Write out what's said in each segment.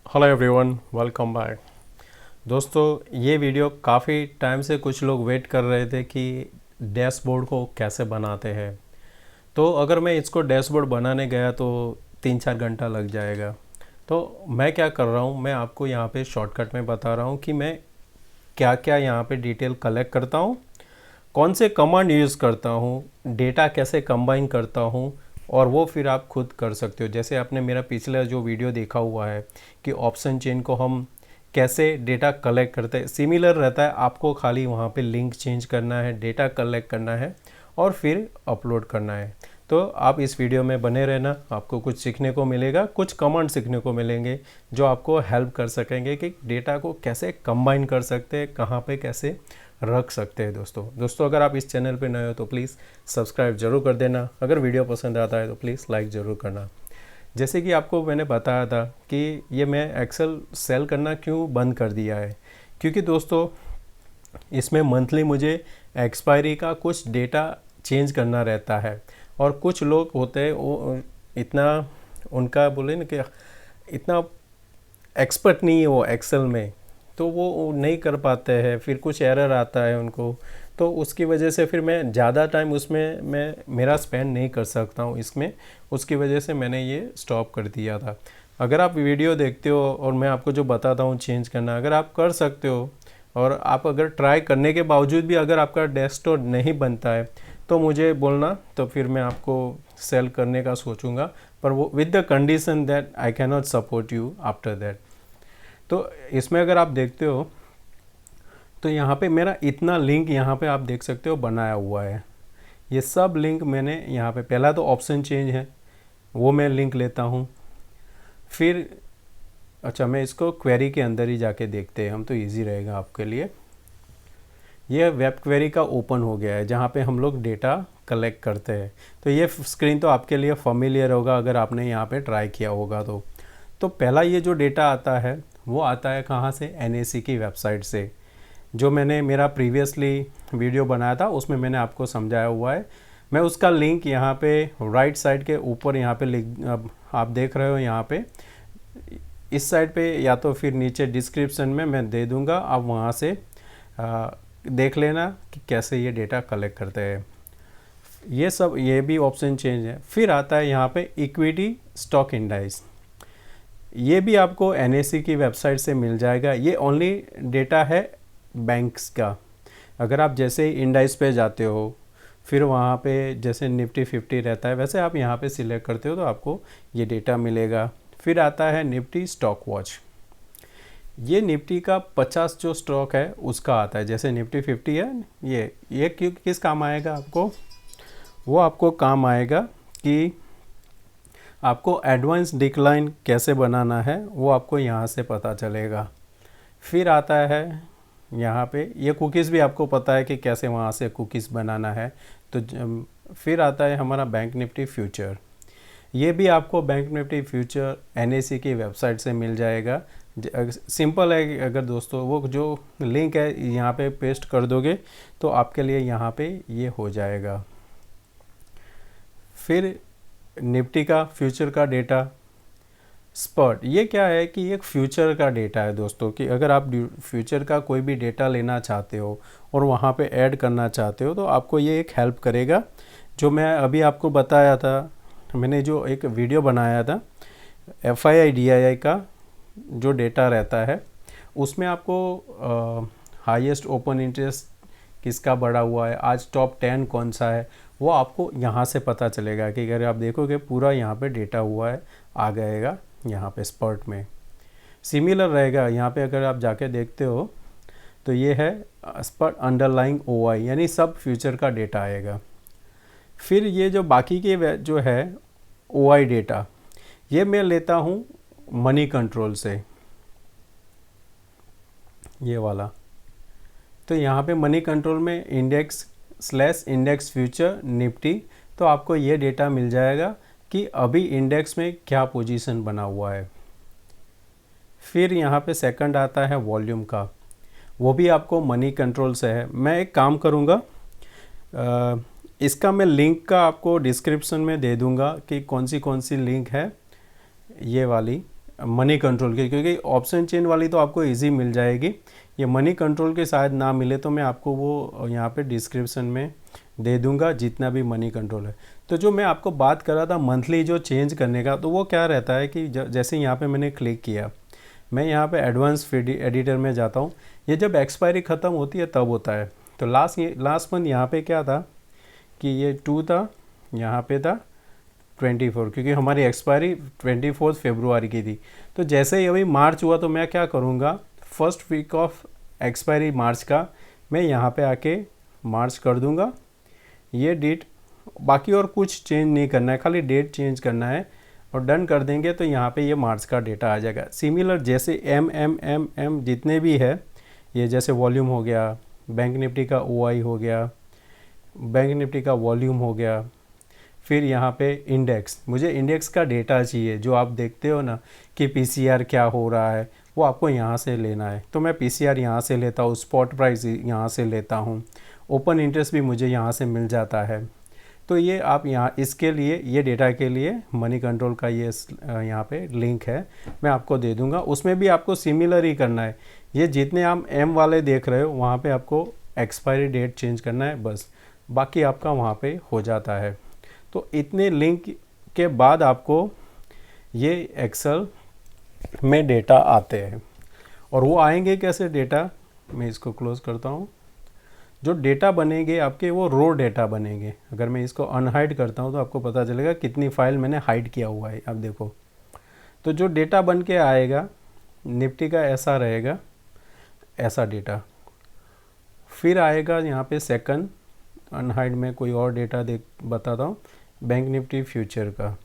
Hello everyone, welcome back. दोस्तों, ये video काफ़ी टाइम से कुछ लोग वेट कर रहे थे कि डैशबोर्ड को कैसे बनाते हैं। तो अगर मैं इसको डैशबोर्ड बनाने गया तो 3-4 घंटा लग जाएगा। तो मैं क्या कर रहा हूँ, मैं आपको यहाँ पे शॉर्टकट में बता रहा हूँ कि मैं क्या क्या यहाँ पे डिटेल कलेक्ट करता हूँ, कौन से कमांड यूज़ करता हूँ, डेटा कैसे कंबाइन करता हूँ, और वो फिर आप खुद कर सकते हो। जैसे आपने मेरा पिछला जो वीडियो देखा हुआ है कि ऑप्शन चेन को हम कैसे डेटा कलेक्ट करते हैं, सिमिलर रहता है। आपको खाली वहाँ पे लिंक चेंज करना है, डेटा कलेक्ट करना है और फिर अपलोड करना है। तो आप इस वीडियो में बने रहना, आपको कुछ सीखने को मिलेगा, कुछ कमांड सीखने को मिलेंगे जो आपको हेल्प कर सकेंगे कि डेटा को कैसे कंबाइन कर सकते हैं, कहाँ पे कैसे रख सकते हैं। दोस्तों अगर आप इस चैनल पे नए हो तो प्लीज़ सब्सक्राइब जरूर कर देना। अगर वीडियो पसंद आता है तो प्लीज़ लाइक ज़रूर करना। जैसे कि आपको मैंने बताया था कि ये मैं एक्सेल सेल करना क्यों बंद कर दिया है, क्योंकि दोस्तों इसमें मंथली मुझे एक्सपायरी का कुछ डेटा चेंज करना रहता है। और कुछ लोग होते हैं वो इतना, उनका बोले ना कि इतना एक्सपर्ट नहीं है वो एक्सेल में, तो वो नहीं कर पाते हैं, फिर कुछ एरर आता है उनको। तो उसकी वजह से फिर मैं ज़्यादा टाइम उसमें मैं मेरा स्पेंड नहीं कर सकता हूँ इसमें। उसकी वजह से मैंने ये स्टॉप कर दिया था। अगर आप वीडियो देखते हो और मैं आपको जो बताता हूँ चेंज करना, अगर आप कर सकते हो और आप अगर ट्राई करने के बावजूद भी अगर आपका डेस्कटॉप नहीं बनता है तो मुझे बोलना, तो फिर मैं आपको सेल करने का सोचूंगा, पर वो with the condition that I can not support you after that. तो इसमें अगर आप देखते हो तो यहाँ पे मेरा इतना लिंक यहाँ पे आप देख सकते हो बनाया हुआ है। ये सब लिंक मैंने यहाँ पे, पहला तो ऑप्शन चेंज है वो मैं लिंक लेता हूँ। फिर अच्छा, मैं इसको क्वेरी के अंदर ही जाके देखते हैं हम, तो इजी रहेगा आपके लिए। ये वेब क्वेरी का ओपन हो गया है जहाँ पे हम लोग डेटा कलेक्ट करते हैं। तो ये स्क्रीन तो आपके लिए फैमिलियर होगा अगर आपने यहाँ पे ट्राई किया होगा। तो पहला ये जो डेटा आता है वो आता है कहाँ से, NAC की वेबसाइट से, जो मैंने मेरा प्रीवियसली वीडियो बनाया था उसमें मैंने आपको समझाया हुआ है। मैं उसका लिंक यहाँ पे राइट साइड के ऊपर यहाँ पे आप देख रहे हो यहाँ पे इस साइड पे, या तो फिर नीचे डिस्क्रिप्शन में मैं दे दूँगा, आप वहाँ से देख लेना कि कैसे ये डेटा कलेक्ट करते हैं। ये सब, ये भी ऑप्शन चेंज है। फिर आता है यहाँ पे इक्विटी स्टॉक इंडाइस, ये भी आपको NAC की वेबसाइट से मिल जाएगा। ये ओनली डेटा है बैंक्स का। अगर आप जैसे इंडाइस पे जाते हो, फिर वहाँ पे जैसे निफ्टी 50 रहता है वैसे आप यहाँ पे सिलेक्ट करते हो तो आपको ये डेटा मिलेगा। फिर आता है निफ्टी स्टॉक वॉच, ये निफ्टी का 50 जो स्टॉक है उसका आता है। जैसे निफ्टी 50 है, ये किस काम आएगा आपको, वो आपको काम आएगा कि आपको एडवांस डिक्लाइन कैसे बनाना है वो आपको यहाँ से पता चलेगा। फिर आता है यहाँ पे ये कुकीज़ भी आपको पता है कि कैसे वहाँ से कुकीज़ बनाना है। तो फिर आता है हमारा बैंक निफ्टी फ्यूचर, ये भी आपको बैंक निफ्टी फ्यूचर NAC की वेबसाइट से मिल जाएगा। सिंपल है, अगर दोस्तों वो जो लिंक है यहाँ पे पेस्ट कर दोगे तो आपके लिए यहाँ पे ये हो जाएगा। फिर निफ्टी का फ्यूचर का डेटा स्पॉट, ये क्या है कि एक फ्यूचर का डेटा है दोस्तों, कि अगर आप फ्यूचर का कोई भी डेटा लेना चाहते हो और वहाँ पे ऐड करना चाहते हो तो आपको ये एक हेल्प करेगा। जो मैं अभी आपको बताया था, मैंने जो एक वीडियो बनाया था FII DII का जो डेटा रहता है उसमें आपको हाईएस्ट ओपन इंटरेस्ट किसका बढ़ा हुआ है, आज टॉप 10 कौन सा है, वो आपको यहाँ से पता चलेगा। कि अगर आप देखोगे पूरा यहाँ पे डेटा हुआ है, आ गएगा यहाँ पे स्पर्ट में। सिमिलर रहेगा यहाँ पे, अगर आप जाके देखते हो तो ये है स्पर्ट अंडरलाइंग OI, यानी सब फ्यूचर का डेटा आएगा। फिर ये जो बाकी के जो है OI डेटा, ये मैं लेता हूँ मनी कंट्रोल से, ये वाला। तो यहाँ पे मनी कंट्रोल में इंडेक्स/इंडेक्स फ्यूचर निफ्टी, तो आपको ये डेटा मिल जाएगा कि अभी इंडेक्स में क्या पोजीशन बना हुआ है। फिर यहाँ पे सेकंड आता है वॉल्यूम का, वो भी आपको मनी कंट्रोल से है। मैं एक काम करूँगा, इसका मैं लिंक का आपको डिस्क्रिप्शन में दे दूँगा कि कौन सी लिंक है ये वाली। मनी कंट्रोल की, क्योंकि ऑप्शन चेन वाली तो आपको इजी मिल जाएगी, ये मनी कंट्रोल के शायद ना मिले, तो मैं आपको वो यहाँ पे डिस्क्रिप्शन में दे दूंगा जितना भी मनी कंट्रोल है। तो जो मैं आपको बात कर रहा था मंथली जो चेंज करने का, तो वो क्या रहता है कि जैसे यहाँ पे मैंने क्लिक किया, मैं यहाँ पे एडवांस एडिटर में जाता हूँ, ये जब एक्सपायरी ख़त्म होती है तब होता है। तो लास्ट मंथ यहाँ पे क्या था कि ये 2 था, यहाँ पे था 24, क्योंकि हमारी एक्सपायरी 24 फरवरी की थी। तो जैसे ही अभी मार्च हुआ तो मैं क्या करूँगा, फर्स्ट वीक ऑफ एक्सपायरी मार्च का मैं यहाँ पे आके मार्च कर दूँगा ये डेट, बाकी और कुछ चेंज नहीं करना है, खाली डेट चेंज करना है और डन कर देंगे तो यहाँ पे ये मार्च का डेटा आ जाएगा। सिमिलर जैसे एम जितने भी है, ये जैसे वॉल्यूम हो गया, बैंक निफ्टी का OI हो गया, बैंक निफ्टी का वॉल्यूम हो गया, फिर यहाँ पे इंडेक्स, मुझे इंडेक्स का डेटा चाहिए, जो आप देखते हो ना कि PCR क्या हो रहा है, वो आपको यहाँ से लेना है। तो मैं PCR यहाँ से लेता हूँ, स्पॉट प्राइस यहाँ से लेता हूँ, ओपन इंटरेस्ट भी मुझे यहाँ से मिल जाता है। तो ये आप यहाँ इसके लिए, ये डेटा के लिए मनी कंट्रोल का ये यहाँ पे लिंक है, मैं आपको दे दूँगा। उसमें भी आपको सिमिलर ही करना है, ये जितने आप M वाले देख रहे हो वहाँ पे आपको एक्सपायरी डेट चेंज करना है बस, बाकी आपका वहाँ पे हो जाता है। तो इतने लिंक के बाद आपको ये एक्सेल में डेटा आते हैं, और वो आएंगे कैसे डेटा, मैं इसको क्लोज करता हूँ। जो डेटा बनेंगे आपके वो रो डेटा बनेंगे। अगर मैं इसको अनहाइड करता हूँ तो आपको पता चलेगा कितनी फाइल मैंने हाइड किया हुआ है। अब देखो, तो जो डेटा बन के आएगा निफ्टी का ऐसा रहेगा, ऐसा डेटा। फिर आएगा यहाँ पे सेकंड अनहाइड में कोई और डेटा बताता हूँ, बैंक निफ्टी फ्यूचर का।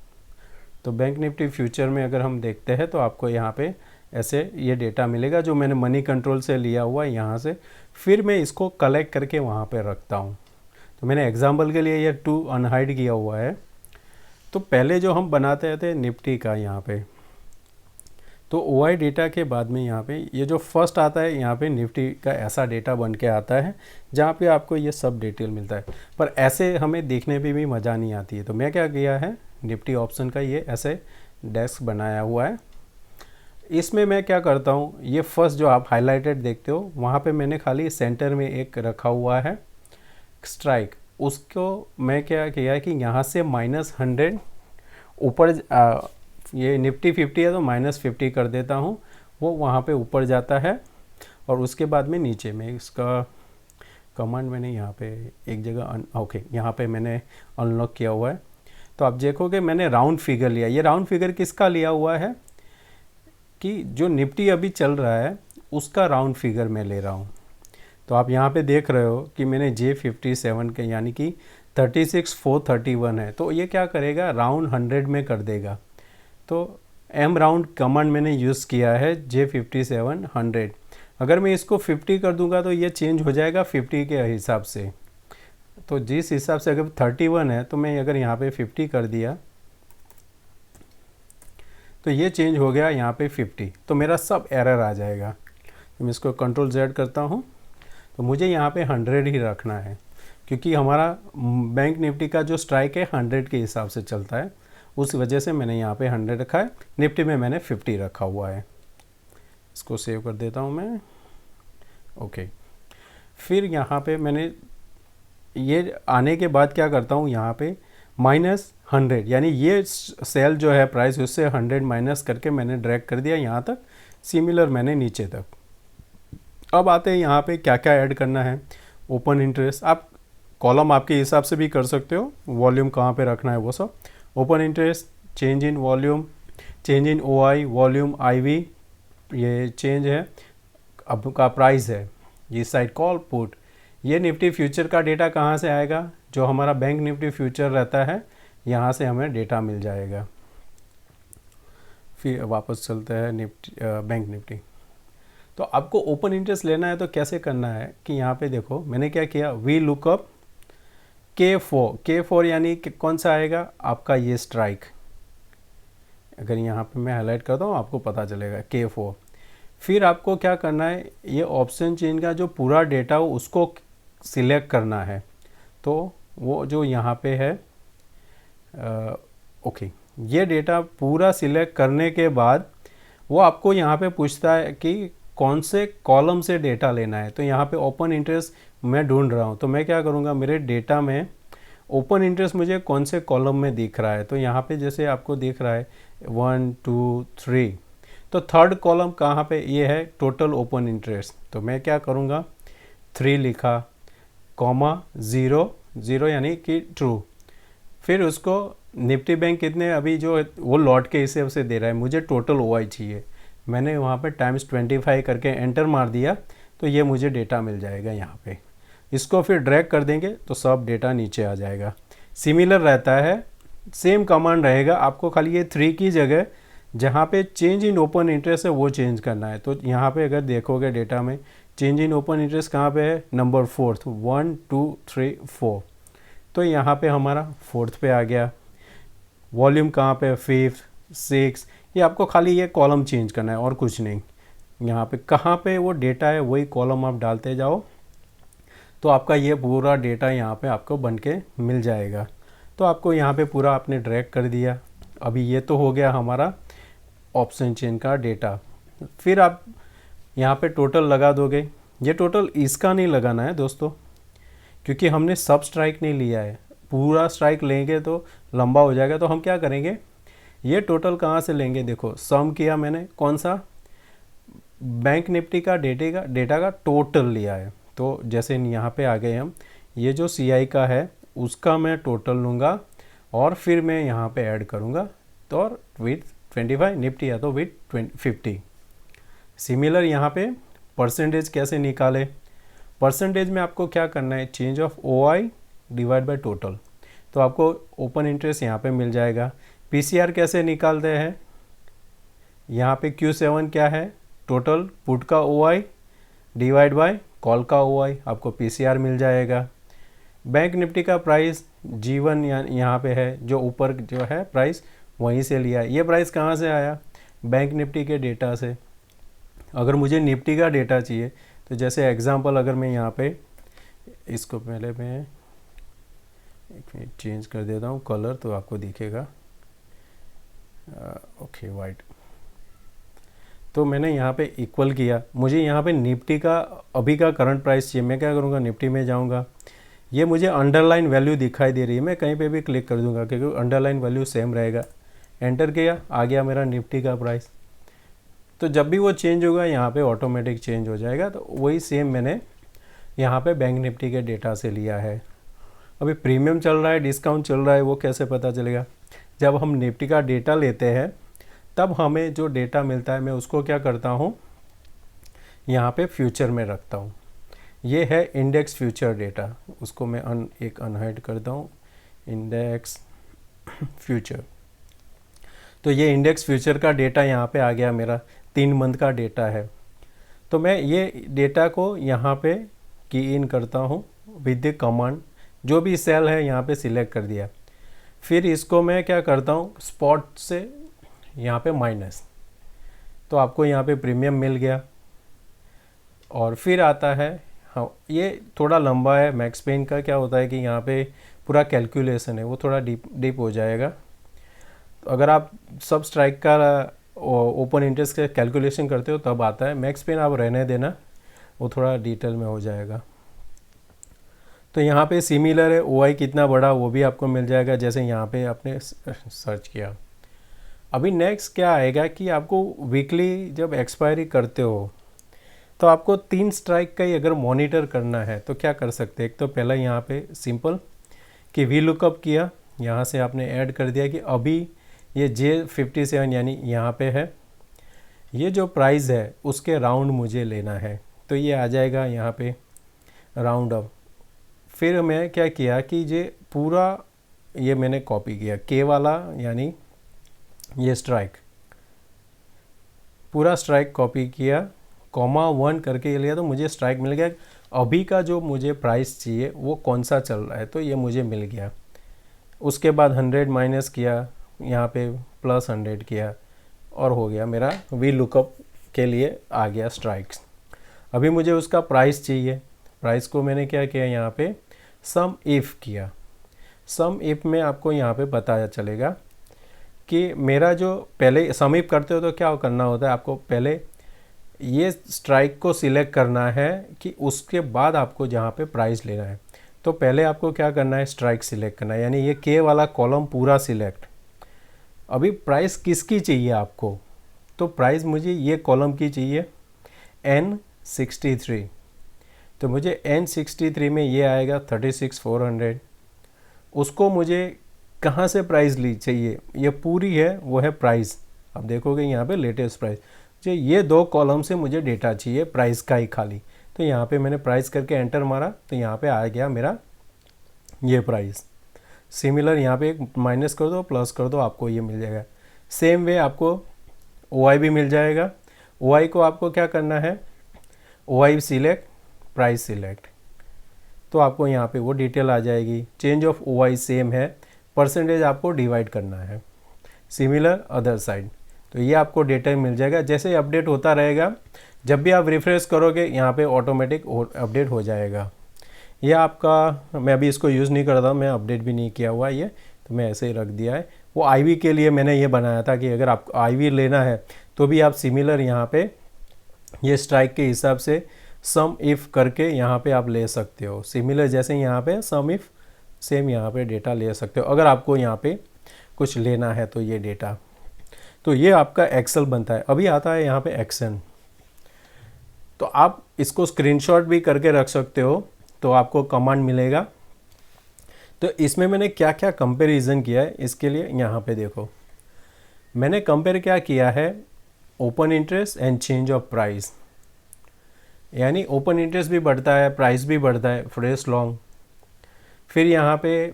तो बैंक निफ्टी फ्यूचर में अगर हम देखते हैं तो आपको यहाँ पे ऐसे ये डेटा मिलेगा जो मैंने मनी कंट्रोल से लिया हुआ है यहाँ से। फिर मैं इसको कलेक्ट करके वहाँ पे रखता हूँ। तो मैंने एग्जांपल के लिए ये 2 अनहाइड किया हुआ है। तो पहले जो हम बनाते थे निफ्टी का यहाँ पे, तो OI डेटा के बाद में यहाँ पे ये जो फर्स्ट आता है यहाँ पे निफ्टी का ऐसा डेटा बन के आता है जहाँ पे आपको ये सब डिटेल मिलता है। पर ऐसे हमें देखने पे भी मज़ा नहीं आती है। तो मैं क्या किया है, निफ्टी ऑप्शन का ये ऐसे डेस्क बनाया हुआ है। इसमें मैं क्या करता हूँ, ये फर्स्ट जो आप हाईलाइटेड देखते हो वहाँ पे मैंने खाली सेंटर में एक रखा हुआ है स्ट्राइक, उसको मैं क्या किया है कि यहाँ से -100 ऊपर, ये निफ्टी 50 है तो -50 कर देता हूँ, वो वहाँ पे ऊपर जाता है। और उसके बाद में नीचे में इसका कमांड मैंने यहाँ पे एक जगह ओके यहाँ पे मैंने अनलॉक किया हुआ है। तो आप देखोगे मैंने राउंड फिगर लिया। ये राउंड फिगर किसका लिया हुआ है कि जो निफ्टी अभी चल रहा है उसका राउंड फिगर मैं ले रहा हूँ। तो आप यहाँ पे देख रहे हो कि मैंने J57 के यानी कि 36,431 है, तो ये क्या करेगा, राउंड 100 में कर देगा। तो M राउंड कमांड मैंने यूज़ किया है J57 100। अगर मैं इसको 50 कर दूंगा तो ये चेंज हो जाएगा 50 के हिसाब से। तो जिस हिसाब से अगर 31 है तो मैं अगर यहाँ पे 50 कर दिया तो ये चेंज हो गया यहाँ पे 50, तो मेरा सब एरर आ जाएगा। तो मैं इसको Ctrl+Z करता हूँ, तो मुझे यहाँ पे 100 ही रखना है क्योंकि हमारा बैंक निफ्टी का जो स्ट्राइक है 100 के हिसाब से चलता है, उस वजह से मैंने यहाँ पे 100 रखा है। निफ्टी में मैंने 50 रखा हुआ है। इसको सेव कर देता हूँ मैं, ओके। फिर यहाँ पे मैंने ये आने के बाद क्या करता हूँ, यहाँ पे -100 यानी ये सेल जो है प्राइस उससे 100 माइनस करके मैंने ड्रैग कर दिया यहाँ तक, सिमिलर मैंने नीचे तक। अब आते हैं यहाँ पे क्या क्या ऐड करना है। ओपन इंटरेस्ट आप कॉलम आपके हिसाब से भी कर सकते हो, वॉल्यूम कहाँ पे रखना है वो सब। Open interest, change in volume, change in OI, volume IV, ये चेंज है अब का प्राइस है, ये साइड कॉल पुट। ये निफ्टी फ्यूचर का डेटा कहाँ से आएगा, जो हमारा बैंक निफ्टी फ्यूचर रहता है यहाँ से हमें डेटा मिल जाएगा। फिर वापस चलते हैं बैंक निफ्टी। तो आपको ओपन इंटरेस्ट लेना है तो कैसे करना है कि यहाँ पे देखो मैंने क्या किया, वी लुकअप K4 यानी कि कौन सा आएगा आपका ये स्ट्राइक। अगर यहाँ पे मैं हाईलाइट करता हूँ आपको पता चलेगा K4। फिर आपको क्या करना है, ये ऑप्शन चेन का जो पूरा डेटा हो उसको सिलेक्ट करना है। तो वो जो यहाँ पे है ओके, ये डेटा पूरा सिलेक्ट करने के बाद वो आपको यहाँ पे पूछता है कि कौन से कॉलम से डेटा लेना है। तो यहाँ पे ओपन इंटरेस्ट मैं ढूंढ रहा हूँ, तो मैं क्या करूँगा, मेरे डेटा में ओपन इंटरेस्ट मुझे कौन से कॉलम में दिख रहा है। तो यहाँ पे जैसे आपको दिख रहा है 1 2 3, तो थर्ड कॉलम कहाँ पे, ये है टोटल ओपन इंटरेस्ट। तो मैं क्या करूँगा, 3 लिखा, कॉमा 0 0 यानी कि ट्रू। फिर उसको निफ्टी बैंक कितने अभी जो वो लॉट के हिसाब से दे रहा है, मुझे टोटल ओआई चाहिए। मैंने वहाँ पे ×25 करके एंटर मार दिया, तो ये मुझे डेटा मिल जाएगा यहाँ पे। इसको फिर ड्रैग कर देंगे तो सब डेटा नीचे आ जाएगा। सिमिलर रहता है, सेम कमांड रहेगा, आपको खाली ये 3 की जगह जहाँ पे चेंज इन ओपन इंटरेस्ट है वो चेंज करना है। तो यहाँ पे अगर देखोगे डेटा में चेंज इन ओपन इंटरेस्ट कहाँ पे है, नंबर 4th, 1 2 3 4, तो यहाँ पे हमारा 4th पे आ गया। वॉल्यूम कहाँ पे, 5th 6, ये आपको खाली ये कॉलम चेंज करना है और कुछ नहीं। यहाँ पे कहाँ पे वो डेटा है वही कॉलम आप डालते जाओ, तो आपका ये पूरा डेटा यहाँ पे आपको बन के मिल जाएगा। तो आपको यहाँ पे पूरा आपने ड्रैग कर दिया। अभी ये तो हो गया हमारा ऑप्शन चेन का डेटा। फिर आप यहाँ पे टोटल लगा दोगे। ये टोटल इसका नहीं लगाना है दोस्तों, क्योंकि हमने सब स्ट्राइक नहीं लिया है। पूरा स्ट्राइक लेंगे तो लंबा हो जाएगा। तो हम क्या करेंगे, ये टोटल कहाँ से लेंगे, देखो सम किया मैंने, कौन सा, बैंक निफ्टी का डेटा का टोटल लिया है। तो जैसे यहाँ पे आ गए हम, ये जो CI का है उसका मैं टोटल लूँगा और फिर मैं यहाँ पे ऐड करूँगा, तो और विथ 25 निफ्टी या तो विथ 50। सिमिलर यहाँ पे परसेंटेज कैसे निकाले, परसेंटेज में आपको क्या करना है, change of OI divide by total. तो आपको ओपन इंटरेस्ट यहाँ पे मिल जाएगा। PCR कैसे निकालते हैं, यहाँ पे Q7 क्या है, टोटल पुट का OI डिवाइड बाय कॉल का OI, आपको PCR मिल जाएगा। बैंक निफ्टी का प्राइस G1 यहाँ पे है, जो ऊपर जो है प्राइस वहीं से लिया है। ये प्राइस कहाँ से आया, बैंक निफ्टी के डेटा से। अगर मुझे निफ्टी का डेटा चाहिए तो जैसे एग्जांपल, अगर मैं यहाँ पे इसको पहले मैं एक मिनट चेंज कर देता हूँ कलर, तो आपको दिखेगा ओके वाइट। तो मैंने यहाँ पे इक्वल किया, मुझे यहाँ पे निफ्टी का अभी का करंट प्राइस चाहिए। मैं क्या करूँगा, निफ्टी में जाऊँगा, ये मुझे अंडरलाइन वैल्यू दिखाई दे रही है, मैं कहीं पे भी क्लिक कर दूँगा क्योंकि अंडरलाइन वैल्यू सेम रहेगा। एंटर किया, आ गया मेरा निफ्टी का प्राइस। तो जब भी वो चेंज होगा यहाँ पे ऑटोमेटिक चेंज हो जाएगा। तो वही सेम मैंने यहाँ पे बैंक निफ्टी के डेटा से लिया है। अभी प्रीमियम चल रहा है, डिस्काउंट चल रहा है, वो कैसे पता चलेगा, जब हम निफ्टी का डेटा लेते हैं तब हमें जो डेटा मिलता है मैं उसको क्या करता हूँ, यहाँ पे फ्यूचर में रखता हूँ। ये है इंडेक्स फ्यूचर डेटा, उसको मैं एक अनहाइड करता हूँ, इंडेक्स फ्यूचर। तो ये इंडेक्स फ्यूचर का डेटा यहाँ पे आ गया, मेरा 3 मंथ का डेटा है। तो मैं ये डेटा को यहाँ पे की इन करता हूँ विद द कमांड, जो भी सेल है यहाँ पे सिलेक्ट कर दिया। फिर इसको मैं क्या करता हूँ, स्पॉट से यहाँ पे माइनस, तो आपको यहाँ पे प्रीमियम मिल गया। और फिर आता है, हाँ ये थोड़ा लंबा है, मैक्स पेन का क्या होता है कि यहाँ पे पूरा कैलकुलेशन है, वो थोड़ा डीप हो जाएगा। तो अगर आप सब स्ट्राइक का ओपन इंटरेस्ट का कैलकुलेशन करते हो तब आता है। मैक्स पेन आप रहने देना, वो थोड़ा डिटेल में हो जाएगा। तो यहाँ पे सिमिलर है, OI कितना बड़ा वो भी आपको मिल जाएगा, जैसे यहाँ पे आपने सर्च किया। अभी नेक्स्ट क्या आएगा कि आपको वीकली जब एक्सपायरी करते हो तो आपको 3 स्ट्राइक का ही अगर मॉनिटर करना है तो क्या कर सकते हैं। एक तो पहला यहाँ पे सिंपल कि वी लुकअप किया, यहाँ से आपने ऐड कर दिया कि अभी ये J57 यानी यहाँ पे है, ये जो प्राइस है उसके राउंड मुझे लेना है, तो ये आ जाएगा यहाँ पे राउंड अप। फिर मैं क्या किया कि ये पूरा ये मैंने कॉपी किया, K वाला यानी ये स्ट्राइक, पूरा स्ट्राइक कॉपी किया, (1) करके लिया, तो मुझे स्ट्राइक मिल गया। अभी का जो मुझे प्राइस चाहिए वो कौन सा चल रहा है, तो ये मुझे मिल गया। उसके बाद 100 माइनस किया, यहाँ पे +100 किया और हो गया मेरा वी लुकअप के लिए आ गया स्ट्राइक्स। अभी मुझे उसका प्राइस चाहिए, प्राइस को मैंने क्या किया, यहाँ पे सम इफ़ किया। सम इफ़ में आपको यहाँ पे बताया चलेगा कि मेरा जो पहले समीप करते हो तो क्या करना होता है, आपको पहले ये स्ट्राइक को सिलेक्ट करना है कि उसके बाद आपको जहाँ पे प्राइस लेना है। तो पहले आपको क्या करना है, स्ट्राइक सिलेक्ट करना है, यानी ये के वाला कॉलम पूरा सिलेक्ट। अभी प्राइस किसकी चाहिए आपको, तो प्राइस मुझे ये कॉलम की चाहिए N63। तो मुझे N63 में ये आएगा 36,400। उसको मुझे कहाँ से प्राइस ली चाहिए, ये पूरी है वो है प्राइस। अब देखोगे यहाँ पे लेटेस्ट प्राइस, जो ये 2 कॉलम से मुझे डेटा चाहिए प्राइस का ही खाली। तो यहाँ पे मैंने प्राइस करके एंटर मारा तो यहाँ पे आ गया मेरा ये प्राइस। सिमिलर यहाँ पे एक माइनस कर दो प्लस कर दो, आपको ये मिल जाएगा। सेम वे आपको OI भी मिल जाएगा। OI को आपको क्या करना है, OI सिलेक्ट, प्राइस सिलेक्ट, तो आपको यहाँ पे वो डिटेल आ जाएगी। चेंज ऑफ OI सेम है, परसेंटेज आपको डिवाइड करना है। सिमिलर अदर साइड, तो ये आपको डेटा मिल जाएगा। जैसे ही अपडेट होता रहेगा, जब भी आप रिफ्रेश करोगे यहाँ पे ऑटोमेटिक अपडेट हो जाएगा। ये आपका, मैं अभी इसको यूज़ नहीं करता, मैं अपडेट भी नहीं किया हुआ ये, तो मैं ऐसे ही रख दिया है। वो IV के लिए मैंने ये बनाया था कि अगर आपको IV लेना है तो भी आप सिमिलर यहाँ पे ये स्ट्राइक के हिसाब से सम इफ़ करके यहाँ पे आप ले सकते हो। सिमिलर जैसे यहाँ पे सम इफ़, सेम यहाँ पे डेटा ले सकते हो अगर आपको यहाँ पे कुछ लेना है तो ये डेटा। तो ये आपका एक्सेल बनता है। अभी आता है यहाँ पे एक्शन, तो आप इसको स्क्रीनशॉट भी करके रख सकते हो, तो आपको कमांड मिलेगा। तो इसमें मैंने क्या क्या कंपैरिजन किया है इसके लिए यहाँ पे देखो, मैंने कंपेयर क्या किया है, open interest and change of price. यानी ओपन इंटरेस्ट भी बढ़ता है, प्राइस भी बढ़ता है, फ्रेश लॉन्ग। फिर यहाँ पे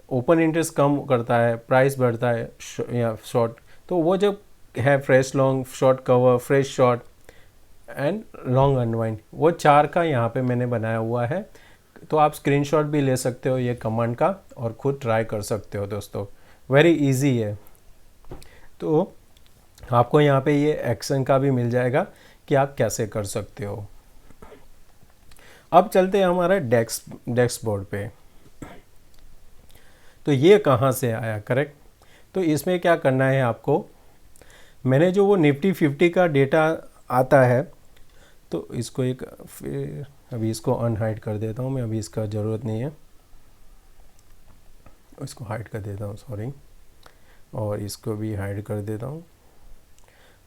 ओपन इंटरेस्ट कम करता है, प्राइस बढ़ता है या शॉर्ट। तो वो जब है fresh long, short cover, fresh short and long unwind, वो 4 का यहाँ पे मैंने बनाया हुआ है। तो आप स्क्रीनशॉट भी ले सकते हो ये कमांड का और खुद ट्राई कर सकते हो दोस्तों, वेरी इजी है। तो आपको यहाँ पे ये एक्शन का भी मिल जाएगा कि आप कैसे कर सकते हो। अब चलते हैं हमारे डैशबोर्ड पे। तो ये कहाँ से आया, करेक्ट। तो इसमें क्या करना है आपको, मैंने जो वो निफ्टी 50 का डेटा आता है, तो इसको एक फिर अभी इसको अनहाइड कर देता हूँ मैं, अभी इसका ज़रूरत नहीं है, इसको हाइड कर देता हूँ, सॉरी, और इसको भी हाइड कर देता हूँ।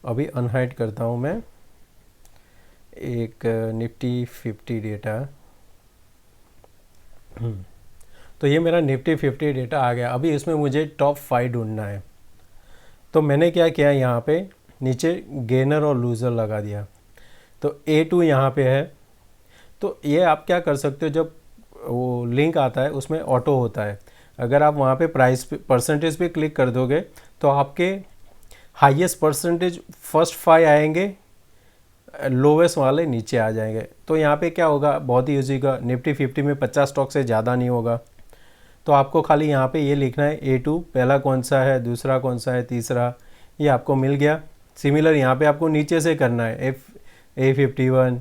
अभी अनहाइड करता हूँ मैं एक निफ्टी 50 डेटा। तो ये मेरा निफ्टी 50 डेटा आ गया। अभी इसमें मुझे टॉप 5 ढूंढना है। तो मैंने क्या किया, यहाँ पे नीचे गेनर और लूज़र लगा दिया। तो A2 यहाँ पे है। तो ये आप क्या कर सकते हो, जब वो लिंक आता है उसमें ऑटो होता है, अगर आप वहाँ पे प्राइस परसेंटेज पे क्लिक कर दोगे तो आपके हाईएस्ट परसेंटेज फर्स्ट 5 आएंगे, लोवेस्ट वाले नीचे आ जाएंगे। तो यहाँ पे क्या होगा, बहुत ही ईजी का, निफ्टी 50 में 50 स्टॉक से ज़्यादा नहीं होगा। तो आपको खाली यहाँ पे ये लिखना है A2 पहला कौन सा है, दूसरा कौन सा है, तीसरा, ये आपको मिल गया। सिमिलर यहाँ पे आपको नीचे से करना है A51,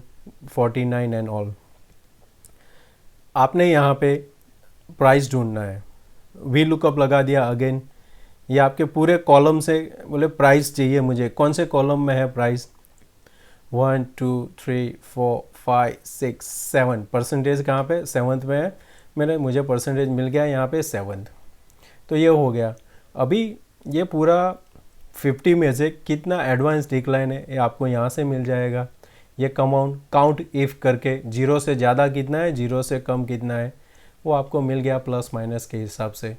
49 एंड ऑल। आपने यहाँ पे प्राइस ढूंढना है, वी लुकअप लगा दिया अगेन। ये आपके पूरे कॉलम से बोले प्राइस चाहिए मुझे, कौन से कॉलम में है प्राइस, 1 2 3 4 5 6 7, परसेंटेज कहाँ पे 7th में है, मुझे परसेंटेज मिल गया यहाँ पे 7th। तो ये हो गया। अभी ये पूरा 50 में से कितना एडवांस डिक्लाइन है ये आपको यहाँ से मिल जाएगा। ये काउंट इफ़ करके 0 से ज़्यादा कितना है, 0 से कम कितना है, वो आपको मिल गया प्लस माइनस के हिसाब से।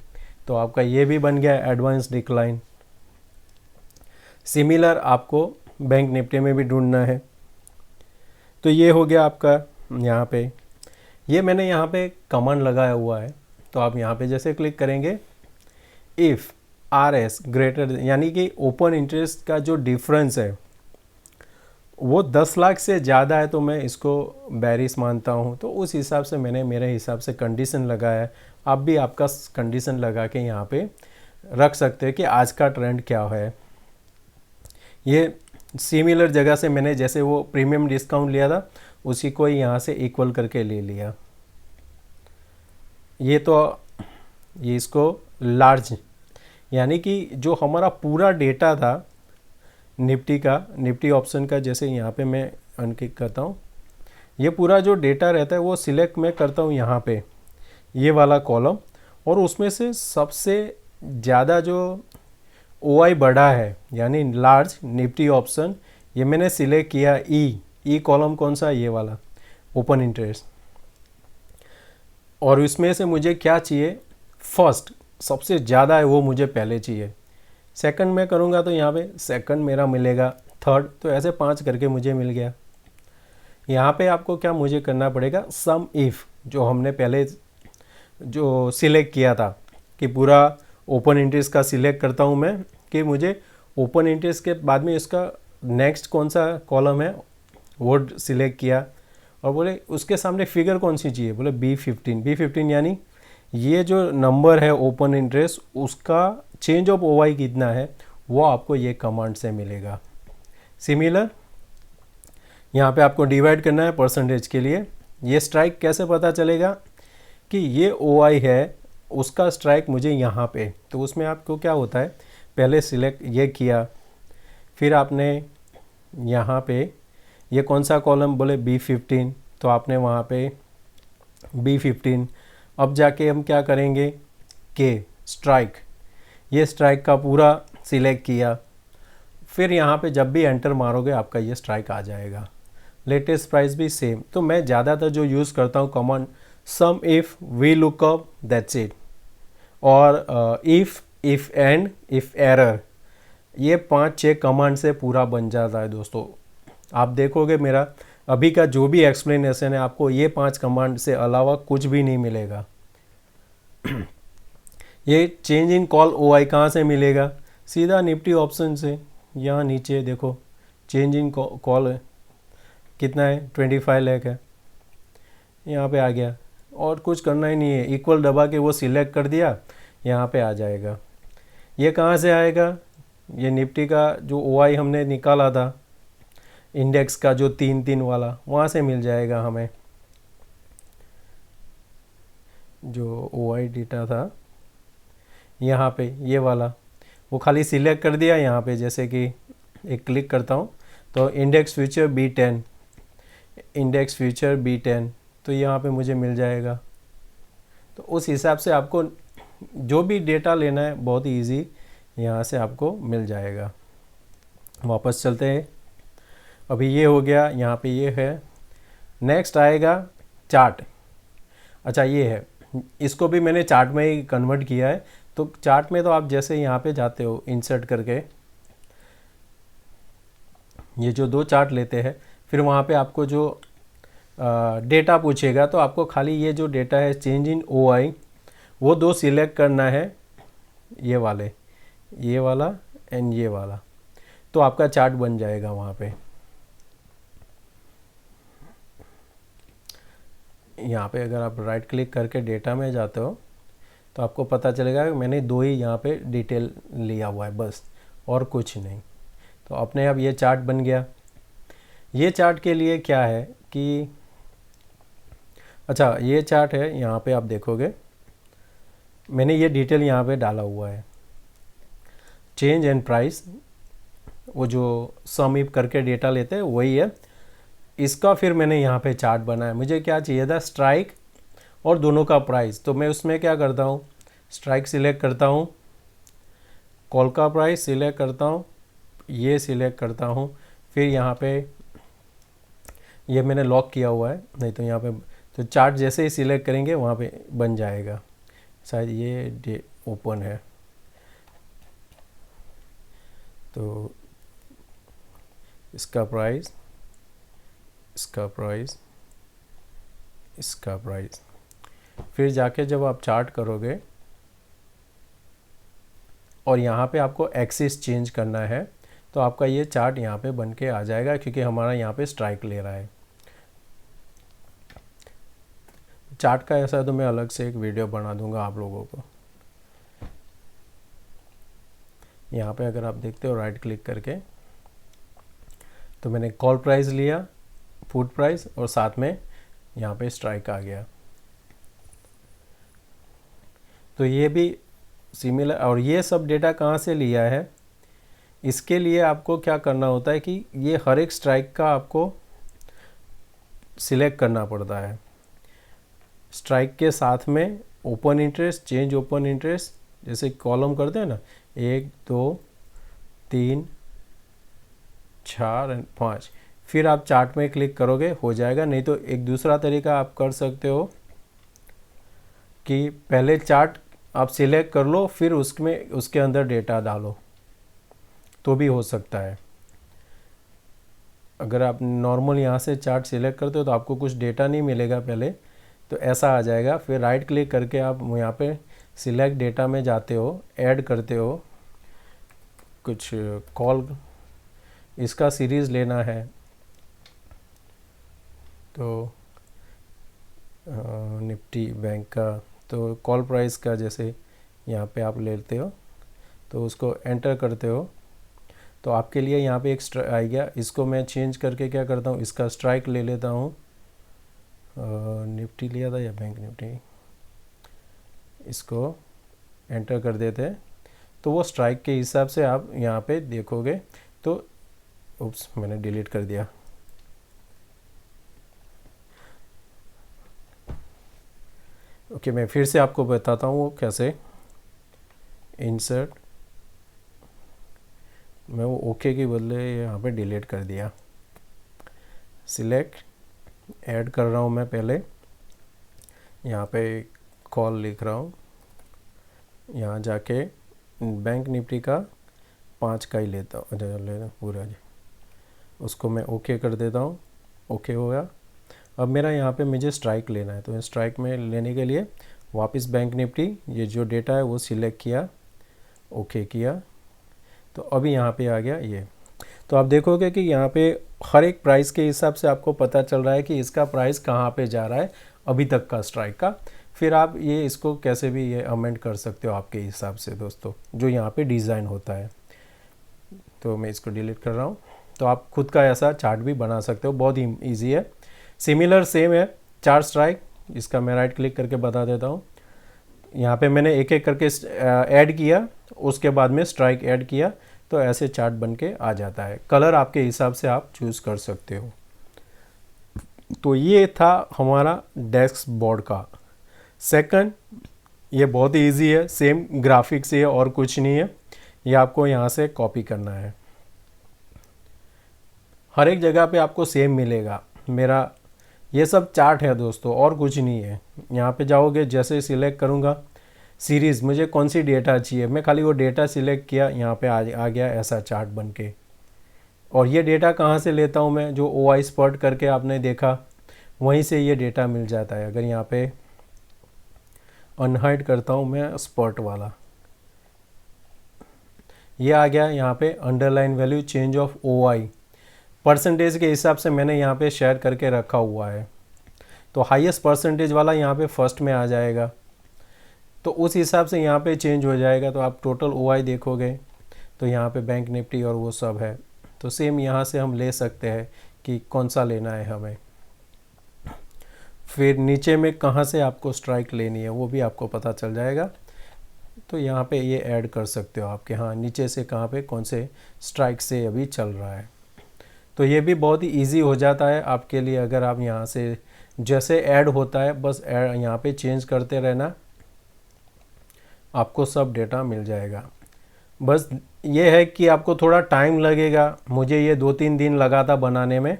तो आपका ये भी बन गया एडवांस डिक्लाइन। सिमिलर आपको बैंक निफ्टी में भी ढूंढना है। तो ये हो गया आपका यहाँ पे। ये मैंने यहाँ पे कमांड लगाया हुआ है, तो आप यहाँ पे जैसे क्लिक करेंगे, इफ़ RS ग्रेटर, यानी कि ओपन इंटरेस्ट का जो डिफरेंस है वो 10 लाख से ज़्यादा है तो मैं इसको बेरिश मानता हूँ। तो उस हिसाब से मैंने मेरे हिसाब से कंडीशन लगाया है। आप भी आपका कंडीशन लगा के यहाँ पे रख सकते हैं कि आज का ट्रेंड क्या है। ये सिमिलर जगह से मैंने जैसे वो प्रीमियम डिस्काउंट लिया था उसी को यहाँ से इक्वल करके ले लिया। ये तो ये इसको लार्ज यानी कि जो हमारा पूरा डेटा था निफ्टी ऑप्शन का, जैसे यहाँ पे मैं अनक्लिक करता हूँ, ये पूरा जो डेटा रहता है वो सिलेक्ट मैं करता हूँ यहाँ पे, ये वाला कॉलम, और उसमें से सबसे ज़्यादा जो OI बढ़ा है यानी लार्ज निफ्टी ऑप्शन, ये मैंने सिलेक्ट किया ई कॉलम। कौन सा? ये वाला ओपन इंटरेस्ट। और इसमें से मुझे क्या चाहिए? फर्स्ट, सबसे ज़्यादा है वो मुझे पहले चाहिए। सेकंड में करूँगा तो यहाँ पे सेकंड मेरा मिलेगा, थर्ड, तो ऐसे 5 करके मुझे मिल गया। यहाँ पे आपको क्या मुझे करना पड़ेगा? सम इफ़, जो हमने पहले जो सिलेक्ट किया था कि पूरा ओपन इंटरेस्ट का सिलेक्ट करता हूँ मैं, कि मुझे ओपन इंटरेस्ट के बाद में इसका नेक्स्ट कौन सा कॉलम है वो सिलेक्ट किया, और बोले उसके सामने फिगर कौन सी चाहिए, बोले B15 यानी ये जो नंबर है ओपन इंटरेस्ट, उसका चेंज ऑफ OI कितना है वो आपको ये कमांड से मिलेगा। सिमिलर यहाँ पे आपको डिवाइड करना है परसेंटेज के लिए। ये स्ट्राइक कैसे पता चलेगा कि ये OI है, उसका स्ट्राइक मुझे यहाँ पे, तो उसमें आपको क्या होता है, पहले सिलेक्ट ये किया, फिर आपने यहाँ पे ये कौन सा कॉलम, बोले B15, तो आपने वहाँ पे B15। अब जाके हम क्या करेंगे, के स्ट्राइक, ये स्ट्राइक का पूरा सिलेक्ट किया, फिर यहाँ पे जब भी एंटर मारोगे आपका ये स्ट्राइक आ जाएगा। लेटेस्ट प्राइस भी सेम। तो मैं ज़्यादातर जो यूज़ करता हूँ command some if, V lookup, that's it, और इफ़ एंड, इफ़ एरर, ये 5-6 कमांड से पूरा बन जाता है दोस्तों। आप देखोगे मेरा अभी का जो भी एक्सप्लेनेशन है, आपको ये 5 कमांड से अलावा कुछ भी नहीं मिलेगा। ये चेंज इन कॉल OI कहाँ से मिलेगा? सीधा निफ्टी ऑप्शन से। यहाँ नीचे देखो चेंज इन कॉल कितना है, 25 लाख है, यहाँ पे आ गया, और कुछ करना ही नहीं है, इक्वल दबा के वो सिलेक्ट कर दिया, यहाँ पे आ जाएगा। ये कहाँ से आएगा? ये निफ्टी का जो OI हमने निकाला था इंडेक्स का, जो 3-3 वाला, वहाँ से मिल जाएगा हमें। जो OI डेटा था यहाँ पे ये वाला, वो खाली सिलेक्ट कर दिया यहाँ पे, जैसे कि एक क्लिक करता हूँ तो index future B10, index future B10, तो यहाँ पे मुझे मिल जाएगा। तो उस हिसाब से आपको जो भी डेटा लेना है बहुत ही ईजी यहाँ से आपको मिल जाएगा। वापस चलते हैं। अभी ये हो गया, यहाँ पे ये है। नेक्स्ट आएगा चार्ट। अच्छा ये है, इसको भी मैंने चार्ट में ही कन्वर्ट किया है। तो चार्ट में तो आप जैसे यहाँ पे जाते हो इंसर्ट करके, ये जो 2 चार्ट लेते हैं, फिर वहाँ पे आपको जो डेटा पूछेगा, तो आपको खाली ये जो डेटा है चेंज इन OI, वो 2 सिलेक्ट करना है, ये वाले, ये वाला एंड ये वाला, तो आपका चार्ट बन जाएगा वहाँ पे। यहाँ पे अगर आप राइट क्लिक करके डेटा में जाते हो तो आपको पता चलेगा कि मैंने 2 ही यहाँ पे डिटेल लिया हुआ है बस, और कुछ नहीं। तो अपने अब ये चार्ट बन गया। ये चार्ट के लिए क्या है कि, अच्छा ये चार्ट है, यहाँ पे आप देखोगे मैंने ये डिटेल यहाँ पे डाला हुआ है, चेंज एंड प्राइस, वो जो सम इफ करके डेटा लेते हैं वही है इसका। फिर मैंने यहाँ पे चार्ट बनाया। मुझे क्या चाहिए था? स्ट्राइक और दोनों का प्राइस। तो मैं उसमें क्या करता हूँ, स्ट्राइक सिलेक्ट करता हूँ, कॉल का प्राइस सिलेक्ट करता हूँ, ये सिलेक्ट करता हूँ, फिर यहाँ पे ये मैंने लॉक किया हुआ है, नहीं तो यहाँ पे तो चार्ट जैसे ही सिलेक्ट करेंगे वहाँ पे बन जाएगा। शायद ये ओपन है, तो इसका प्राइस, इसका प्राइस, इसका प्राइस, फिर जाके जब आप चार्ट करोगे और यहाँ पे आपको एक्सिस चेंज करना है, तो आपका ये चार्ट यहाँ पे बन के आ जाएगा, क्योंकि हमारा यहाँ पे स्ट्राइक ले रहा है। चार्ट का ऐसा तो मैं अलग से एक वीडियो बना दूंगा आप लोगों को। यहाँ पे अगर आप देखते हो राइट क्लिक करके, तो मैंने कॉल प्राइस लिया, पुट प्राइस, और साथ में यहाँ पे स्ट्राइक आ गया। तो ये भी सिमिलर, और ये सब डेटा कहाँ से लिया है, इसके लिए आपको क्या करना होता है कि ये हर एक स्ट्राइक का आपको सिलेक्ट करना पड़ता है। स्ट्राइक के साथ में open interest, change open interest, जैसे कॉलम करते हैं ना, 1 2 3 4 5, फिर आप चार्ट में क्लिक करोगे हो जाएगा। नहीं तो एक दूसरा तरीका आप कर सकते हो कि पहले चार्ट आप सिलेक्ट कर लो, फिर उसके अंदर डेटा डालो, तो भी हो सकता है। अगर आप नॉर्मल यहाँ से चार्ट सिलेक्ट करते हो तो आपको कुछ डेटा नहीं मिलेगा पहले, तो ऐसा आ जाएगा। फिर राइट क्लिक करके आप यहाँ पे सिलेक्ट डेटा में जाते हो, ऐड करते हो, कुछ कॉल इसका सीरीज़ लेना है तो निफ्टी बैंक का, तो कॉल प्राइस का जैसे यहाँ पे आप लेते हो तो उसको एंटर करते हो, तो आपके लिए यहाँ पे एक आ गया। इसको मैं चेंज करके क्या करता हूँ, इसका स्ट्राइक ले लेता हूँ, निफ्टी लिया था या बैंक निफ्टी, इसको एंटर कर देते हैं तो वो स्ट्राइक के हिसाब से आप यहाँ पे देखोगे। तो उप्स, मैंने डिलीट कर दिया। ओके, मैं फिर से आपको बताता हूँ वो कैसे। इंसर्ट, मैं वो ओके के बदले यहाँ पे डिलीट कर दिया। सिलेक्ट, ऐड कर रहा हूँ मैं, पहले यहाँ पे कॉल लिख रहा हूँ, यहाँ जाके बैंक निफ्टी का 5 का ही लेता हूँ, ले पूरा जी, उसको मैं ओके कर देता हूँ। ओके हो गया। अब मेरा यहाँ पे मुझे स्ट्राइक लेना है, तो स्ट्राइक में लेने के लिए वापस बैंक निफ्टी, ये जो डेटा है वो सिलेक्ट किया, ओके किया, तो अभी यहाँ पे आ गया ये। तो आप देखोगे कि यहाँ पे हर एक प्राइस के हिसाब से आपको पता चल रहा है कि इसका प्राइस कहाँ पे जा रहा है अभी तक का स्ट्राइक का। फिर आप ये इसको कैसे भी ये अमेंड कर सकते हो आपके हिसाब से दोस्तों, जो यहाँ पे डिज़ाइन होता है। तो मैं इसको डिलीट कर रहा हूँ। तो आप खुद का ऐसा चार्ट भी बना सकते हो, बहुत ही ईजी है। सिमिलर सेम है चार्ट स्ट्राइक, इसका मैं राइट क्लिक करके बता देता हूँ। यहाँ पे मैंने एक एक करके ऐड किया, उसके बाद में स्ट्राइक ऐड किया, तो ऐसे चार्ट बन के आ जाता है। कलर आपके हिसाब से आप चूज़ कर सकते हो। तो ये था हमारा डेस्क बोर्ड का सेकंड। ये बहुत ही ईजी है, सेम ग्राफिक्स है और कुछ नहीं है। ये आपको यहाँ से कॉपी करना है, हर एक जगह पे आपको सेम मिलेगा। मेरा ये सब चार्ट है दोस्तों, और कुछ नहीं है। यहाँ पे जाओगे, जैसे सिलेक्ट करूँगा सीरीज़, मुझे कौन सी डेटा चाहिए, मैं खाली वो डेटा सिलेक्ट किया, यहाँ पे आ गया ऐसा चार्ट बन के। और ये डेटा कहाँ से लेता हूँ मैं, जो OI स्पॉट करके आपने देखा, वहीं से ये डेटा मिल जाता है। अगर यहाँ पे अनहाइड करता हूँ मैं स्पॉट वाला, ये आ गया यहाँ पे underline value change of OI percentage के हिसाब से मैंने यहाँ पे शेयर करके रखा हुआ है। तो हाईएस्ट परसेंटेज वाला यहाँ पे फर्स्ट में आ जाएगा, तो उस हिसाब से यहाँ पे चेंज हो जाएगा। तो आप टोटल OI देखोगे तो यहाँ पे बैंक निफ्टी और वो सब है। तो सेम यहाँ से हम ले सकते हैं कि कौन सा लेना है हमें। फिर नीचे में कहाँ से आपको स्ट्राइक लेनी है वो भी आपको पता चल जाएगा। तो यहाँ पे ये ऐड कर सकते हो आपके, हाँ नीचे से कहाँ पे कौन से स्ट्राइक से अभी चल रहा है। तो ये भी बहुत ही ईजी हो जाता है आपके लिए। अगर आप यहाँ से जैसे ऐड होता है बस यहाँ पे चेंज करते रहना, आपको सब डेटा मिल जाएगा। बस ये है कि आपको थोड़ा टाइम लगेगा, मुझे ये 2-3 दिन लगा था बनाने में,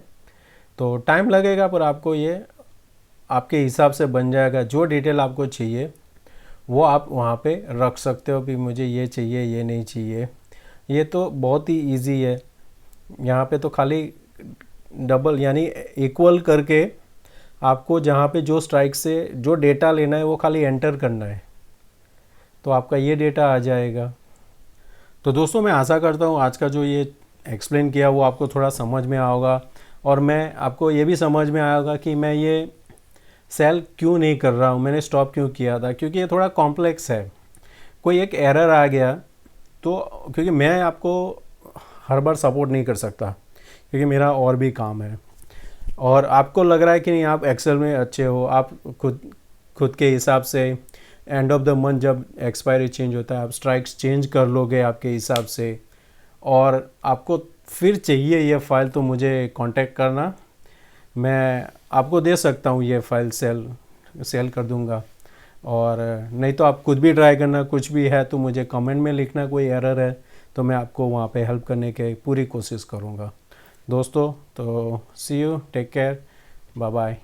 तो टाइम लगेगा, पर आपको ये आपके हिसाब से बन जाएगा। जो डिटेल आपको चाहिए वो आप वहाँ पे रख सकते हो कि मुझे ये चाहिए, ये नहीं चाहिए। ये तो बहुत ही इजी है। यहाँ पे तो खाली डबल यानी इक्वल करके आपको जहाँ पे जो स्ट्राइक से जो डेटा लेना है वो खाली एंटर करना है, तो आपका ये डेटा आ जाएगा। तो दोस्तों मैं आशा करता हूँ आज का जो ये एक्सप्लेन किया वो आपको थोड़ा समझ में आएगा, और मैं आपको ये भी समझ में आएगा कि मैं ये सेल क्यों नहीं कर रहा हूँ, मैंने स्टॉप क्यों किया था, क्योंकि ये थोड़ा कॉम्प्लेक्स है। कोई एक एरर आ गया तो, क्योंकि मैं आपको हर बार सपोर्ट नहीं कर सकता, क्योंकि मेरा और भी काम है, और आपको लग रहा है कि नहीं आप एक्सेल में अच्छे हो, आप खुद के हिसाब से एंड ऑफ द मंथ जब एक्सपायरी चेंज होता है आप स्ट्राइक्स चेंज कर लोगे आपके हिसाब से, और आपको फिर चाहिए ये फ़ाइल तो मुझे कांटेक्ट करना, मैं आपको दे सकता हूँ ये फ़ाइल, सेल कर दूँगा। और नहीं तो आप खुद भी ट्राई करना, कुछ भी है तो मुझे कमेंट में लिखना, कोई एरर है तो मैं आपको वहाँ पे हेल्प करने की पूरी कोशिश करूँगा दोस्तों। तो see you, take care, bye bye.